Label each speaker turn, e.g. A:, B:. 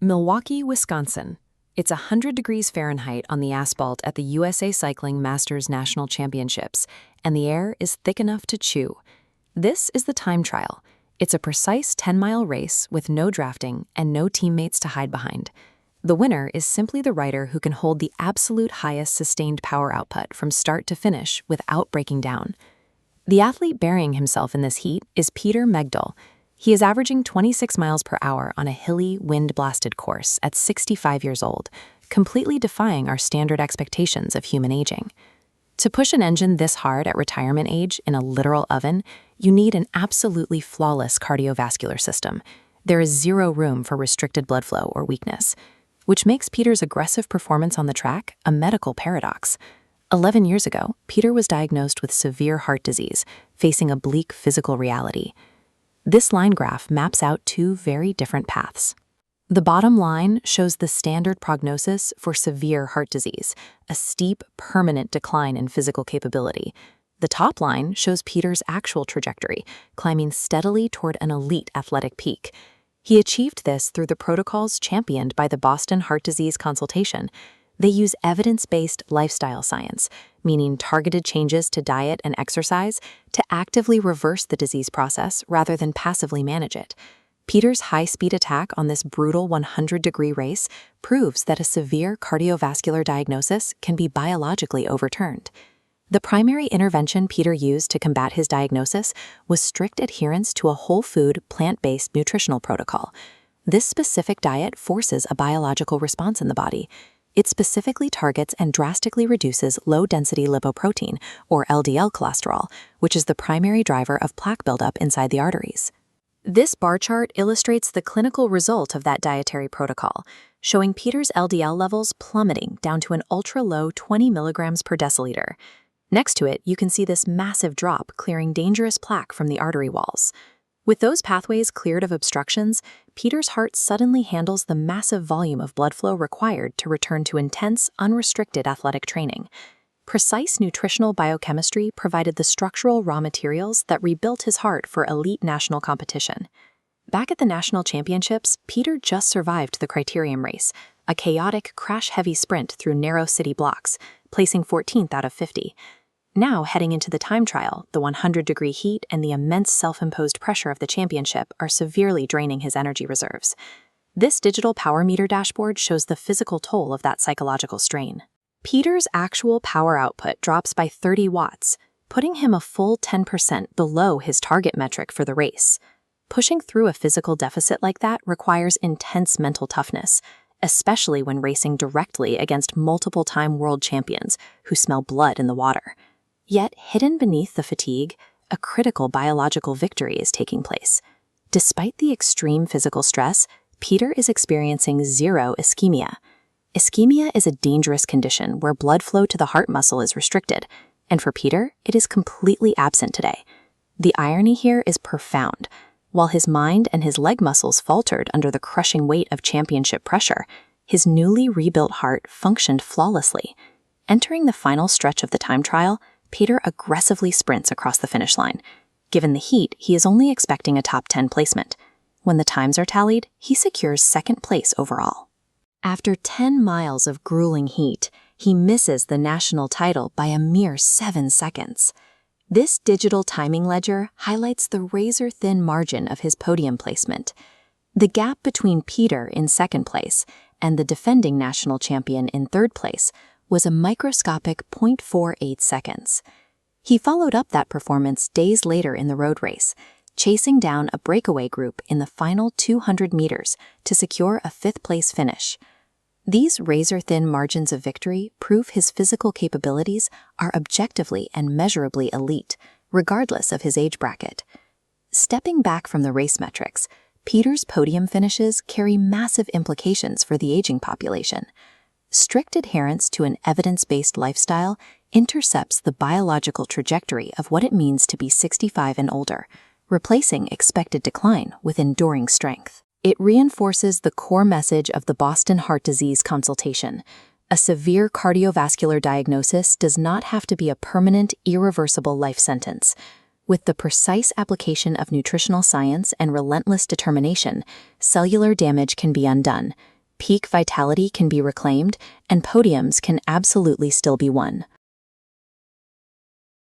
A: Milwaukee, Wisconsin. It's 100 degrees Fahrenheit on the asphalt at the USA Cycling Masters National Championships, and the air is thick enough to chew. This is the time trial. It's a precise 10-mile race with no drafting and no teammates to hide behind. The winner is simply the rider who can hold the absolute highest sustained power output from start to finish without breaking down. The athlete burying himself in this heat is Peter Megdal. He is averaging 26 miles per hour on a hilly, wind-blasted course at 65 years old, completely defying our standard expectations of human aging. To push an engine this hard at retirement age in a literal oven, you need an absolutely flawless cardiovascular system. There is zero room for restricted blood flow or weakness, which makes Peter's aggressive performance on the track a medical paradox. 11 years ago, Peter was diagnosed with severe heart disease, facing a bleak physical reality. This line graph maps out two very different paths. The bottom line shows the standard prognosis for severe heart disease, a steep, permanent decline in physical capability. The top line shows Peter's actual trajectory, climbing steadily toward an elite athletic peak. He achieved this through the protocols championed by the Boston Heart Disease Consultation. They use evidence-based lifestyle science, meaning targeted changes to diet and exercise, to actively reverse the disease process rather than passively manage it. Peter's high-speed attack on this brutal 100-degree race proves that a severe cardiovascular diagnosis can be biologically overturned. The primary intervention Peter used to combat his diagnosis was strict adherence to a whole-food, plant-based nutritional protocol. This specific diet forces a biological response in the body. It specifically targets and drastically reduces low-density lipoprotein, or LDL cholesterol, which is the primary driver of plaque buildup inside the arteries. This bar chart illustrates the clinical result of that dietary protocol, showing Peter's LDL levels plummeting down to an ultra-low 20 milligrams per deciliter. Next to it, you can see this massive drop clearing dangerous plaque from the artery walls. With those pathways cleared of obstructions, Peter's heart suddenly handles the massive volume of blood flow required to return to intense, unrestricted athletic training. Precise nutritional biochemistry provided the structural raw materials that rebuilt his heart for elite national competition. Back at the national championships, Peter just survived the criterium race, a chaotic, crash-heavy sprint through narrow city blocks, placing 14th out of 50. Now, heading into the time trial, the 100-degree heat and the immense self-imposed pressure of the championship are severely draining his energy reserves. This digital power meter dashboard shows the physical toll of that psychological strain. Peter's actual power output drops by 30 watts, putting him a full 10% below his target metric for the race. Pushing through a physical deficit like that requires intense mental toughness, especially when racing directly against multiple-time world champions who smell blood in the water. Yet, hidden beneath the fatigue, a critical biological victory is taking place. Despite the extreme physical stress, Peter is experiencing zero ischemia. Ischemia is a dangerous condition where blood flow to the heart muscle is restricted, and for Peter, it is completely absent today. The irony here is profound. While his mind and his leg muscles faltered under the crushing weight of championship pressure, his newly rebuilt heart functioned flawlessly. Entering the final stretch of the time trial, Peter aggressively sprints across the finish line. Given the heat, he is only expecting a top 10 placement. When the times are tallied, he secures second place overall. After 10 miles of grueling heat, he misses the national title by a mere 7 seconds. This digital timing ledger highlights the razor-thin margin of his podium placement. The gap between Peter in second place and the defending national champion in third place was a microscopic 0.48 seconds. He followed up that performance days later in the road race, chasing down a breakaway group in the final 200 meters to secure a fifth-place finish. These razor-thin margins of victory prove his physical capabilities are objectively and measurably elite, regardless of his age bracket. Stepping back from the race metrics, Peter's podium finishes carry massive implications for the aging population. Strict adherence to an evidence-based lifestyle intercepts the biological trajectory of what it means to be 65 and older, replacing expected decline with enduring strength. It reinforces the core message of the Boston Heart Disease Consultation. A severe cardiovascular diagnosis does not have to be a permanent, irreversible life sentence. With the precise application of nutritional science and relentless determination, cellular damage can be undone, peak vitality can be reclaimed, and podiums can absolutely still be won.